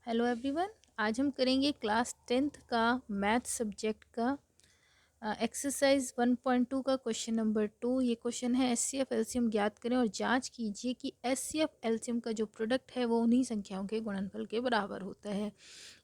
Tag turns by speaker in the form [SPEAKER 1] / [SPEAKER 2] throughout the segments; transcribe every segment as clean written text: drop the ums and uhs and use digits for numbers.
[SPEAKER 1] Hello everyone. आज हम करेंगे क्लास 10th का मैथ सब्जेक्ट का एक्सरसाइज 1.2 का क्वेश्चन नंबर 2। ये क्वेश्चन है एचसीएफ एलसीएम ज्ञात करें और जांच कीजिए कि एचसीएफ एलसीएम का जो प्रोडक्ट है वो उन्हीं संख्याओं के गुणनफल के बराबर होता है।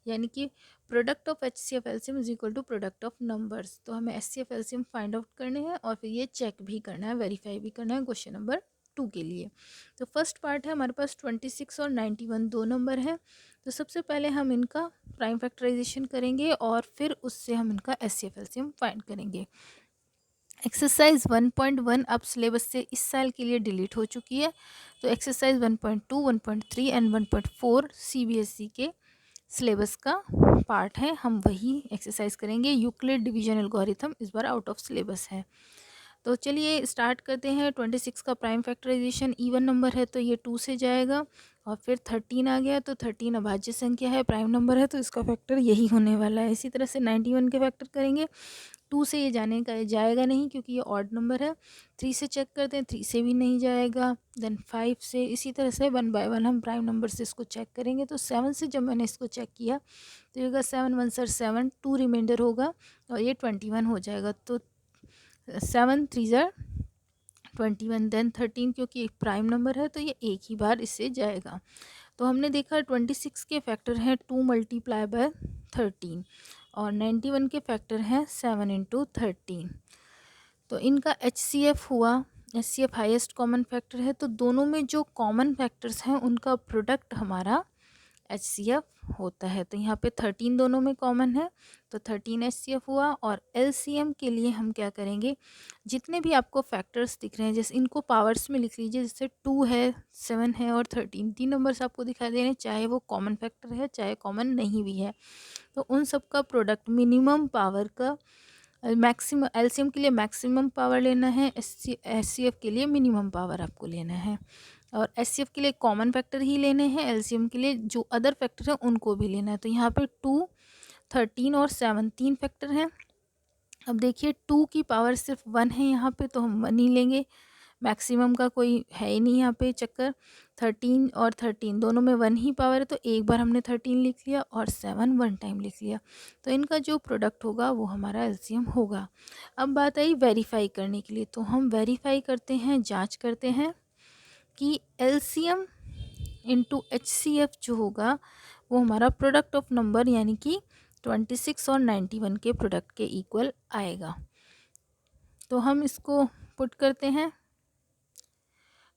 [SPEAKER 1] यानी कि product of HCF LCM is equal to product of numbers. तो हमें एचसीएफ एलसीएम फाइंड आउट करने हैं और फिर ये चेक भी करना है, वेरीफाई भी करना है क्वेश्चन नंबर 2 के लिए। तो फर्स्ट पार्ट है, हमारे पास 26 और 91 दो नंबर हैं। तो सबसे पहले हम इनका प्राइम फैक्टराइजेशन करेंगे और फिर उससे हम इनका एचसीएफ एलसीएम फाइंड करेंगे। एक्सरसाइज 1.1 अब सिलेबस से इस साल के लिए डिलीट हो चुकी है। तो एक्सरसाइज 1.2, 1.3 एंड 1.4 सीबीएसई के सिलेबस का पार्ट है। हम वही एक्सरसाइज करेंगे। यूक्लिड डिवीजन एल्गोरिथम इस बार आउट ऑफ सिलेबस है। तो चलिए स्टार्ट करते हैं। 26 का प्राइम फैक्टराइजेशन इवन नंबर है तो ये 2 से जाएगा और फिर 13 आ गया तो 13 अभाज्य संख्या है, प्राइम नंबर है तो इसका फैक्टर यही होने वाला है। इसी तरह से 91 के फैक्टर करेंगे। 2 से ये जाने का जाएगा नहीं क्योंकि ये ऑड नंबर है। 3 से चेक करते हैं, 3 से भी नहीं जाएगा। देन 5 से, इसी तरह से 1 बाय 1 हम प्राइम नंबर से इसको चेक करेंगे। तो 7 से जब मैंने इसको चेक किया तो ये होगा 7 1 सर 7, 2 रिमाइंडर होगा और ये 21 हो जाएगा। तो 7 3 ज़र 21, देन 13 क्योंकि एक प्राइम नंबर है तो ये एक ही बार इससे जाएगा। तो हमने देखा 26 के फैक्टर हैं 2 मल्टीप्लाई बाय 13 और 91 के फैक्टर हैं 7 इंटू 13। तो इनका एचसीएफ हुआ। एचसीएफ हाईएस्ट कॉमन फैक्टर है तो दोनों में जो कॉमन फैक्टर्स हैं उनका प्रोडक्ट हमारा एचसीएफ होता है। तो यहाँ पे 13 दोनों में कॉमन है तो 13 एचसीएफ हुआ। और एलसीएम के लिए हम क्या करेंगे, जितने भी आपको फैक्टर्स दिख रहे हैं जैसे इनको पावर्स में लिख लीजिए। जैसे 2 है, 7 है और 13, तीन नंबर्स आपको दिखाई दे रहे हैं, चाहे वो कॉमन फैक्टर है चाहे कॉमन नहीं भी है। तो उन सब का प्रोडक्ट मिनिमम पावर का मैक्सिमम, एलसीएम के लिए मैक्सिमम पावर लेना है, एचसीएफ के लिए मिनिमम पावर आपको लेना है। और एचसीएफ के लिए कॉमन फैक्टर ही लेने हैं, एलसीएम के लिए जो अदर फैक्टर हैं उनको भी लेना है। तो यहाँ पे 2, 13 और 7 तीन फैक्टर हैं। अब देखिए 2 की पावर सिर्फ 1 है यहाँ पे तो हम 1 ही लेंगे, मैक्सिमम का कोई है ही नहीं यहाँ पे चक्कर। 13 और 13 दोनों में 1 ही पावर है तो एक बार हमने 13 लिख लिया और 7 1 टाइम लिख लिया। तो इनका जो प्रोडक्ट होगा वो हमारा एलसीएम होगा। अब बात आई वेरीफाई करने के लिए। तो हम वेरीफाई करते हैं, जांच करते हैं कि एलसीएम इंटू एचसीएफ जो होगा वो हमारा प्रोडक्ट ऑफ नंबर यानी कि 26 और 91 के प्रोडक्ट के इक्वल आएगा। तो हम इसको पुट करते हैं।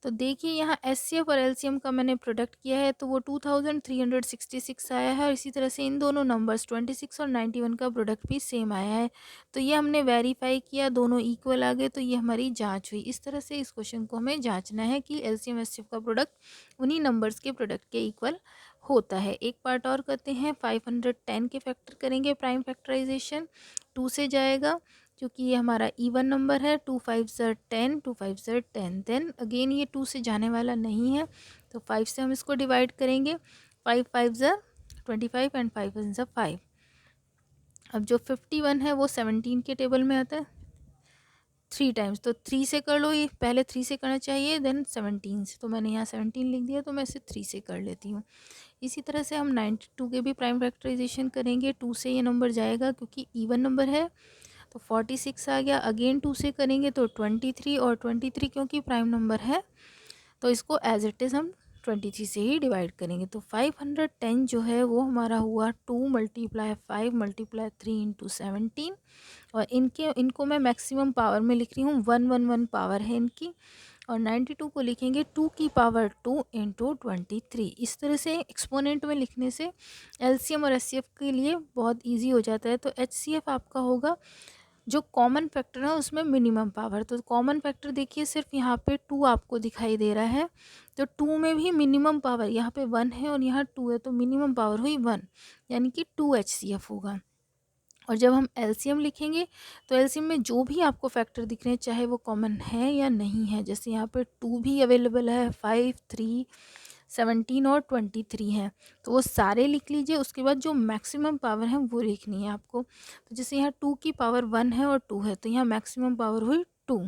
[SPEAKER 1] तो देखिए यहाँ एचसीएफ और एलसीएम का मैंने प्रोडक्ट किया है तो वो 2366 आया है और इसी तरह से इन दोनों नंबर्स 26 और 91 का प्रोडक्ट भी सेम आया है। तो ये हमने वेरीफाई किया, दोनों इक्वल आ गए तो ये हमारी जांच हुई। इस तरह से इस क्वेश्चन को हमें जांचना है कि एलसीएम एचसीएफ का प्रोडक्ट उन्हीं नंबर्स के प्रोडक्ट के इक्वल होता है। एक पार्ट और करते हैं, 510 के फैक्टर करेंगे प्राइम फैक्टराइजेशन। 2 से जाएगा क्योंकि ये हमारा इवन नंबर है। 2 5 ज़र 10, 2 5 ज़र 10, देन अगेन ये 2 से जाने वाला नहीं है तो 5 से हम इसको डिवाइड करेंगे। 5 5 ज़र 25 एंड 5 1 ज़र 5। अब जो 51 है वो 17 के टेबल में आता है 3 टाइम्स, तो 3 से कर लो, ये पहले 3 से करना चाहिए देन 17 से, तो मैंने यहाँ 17 लिख दिया तो मैं इसे 3 से कर लेती हूँ। इसी तरह से हम 92 के भी प्राइम फैक्टराइजेशन करेंगे। 2 से ये नंबर जाएगा क्योंकि इवन नंबर है तो 46 आ गया। अगेन 2 से करेंगे तो 23 और 23 क्योंकि प्राइम नंबर है तो इसको एज इट इज़ हम 23 से ही डिवाइड करेंगे। तो 510 जो है वो हमारा हुआ 2 मल्टीप्लाई 5 मल्टीप्लाई 3 इंटू 17। और इनको मैं मैक्सिमम पावर में लिख रही हूँ, 111 पावर है इनकी। और 92 को लिखेंगे 2 की पावर 2 इंटू 23। इस तरह से एक्सपोनेंट में लिखने से एलसीएम और एचसीएफ के लिए बहुत इजी हो जाता है। तो एचसीएफ आपका होगा जो कॉमन फैक्टर है उसमें मिनिमम पावर। तो कॉमन फैक्टर देखिए सिर्फ यहाँ पे 2 आपको दिखाई दे रहा है तो 2 में भी मिनिमम पावर यहाँ पे 1 है और यहाँ 2 है तो मिनिमम पावर हुई 1 यानी कि 2 एचसीएफ होगा। और जब हम एलसीएम लिखेंगे तो एलसीएम में जो भी आपको फैक्टर दिख रहे हैं चाहे वो कॉमन है या नहीं है, जैसे यहाँ पे 2 भी अवेलेबल है, 5 3 17 और 23 हैं तो वो सारे लिख लीजिए। उसके बाद जो मैक्सिमम पावर है वो लिखनी है आपको। तो जैसे यहाँ 2 की पावर 1 है और 2 है तो यहाँ मैक्सिमम पावर हुई 2,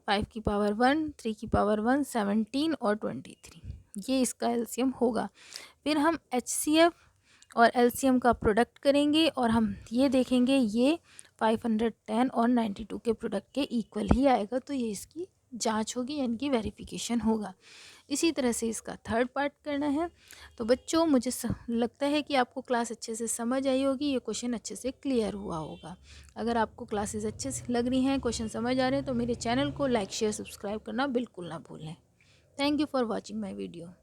[SPEAKER 1] 5 की पावर 1, 3 की पावर 1, 17 और 23, ये इसका एलसीएम होगा। फिर हम एचसीएफ और एलसीएम का प्रोडक्ट करेंगे और हम ये देखेंगे ये 510 और 92 के प्रोडक्ट के इक्वल ही आएगा, तो ये इसकी जांच होगी यानी कि वेरिफिकेशन होगा। इसी तरह से इसका थर्ड पार्ट करना है। तो बच्चों मुझे लगता है कि आपको क्लास अच्छे से समझ आई होगी, ये क्वेश्चन अच्छे से क्लियर हुआ होगा। अगर आपको क्लासेस अच्छे से लग रही हैं, क्वेश्चन समझ आ रहे हैं, तो मेरे चैनल को लाइक शेयर सब्सक्राइब करना बिल्कुल ना भूलें। Thank you for watching my video.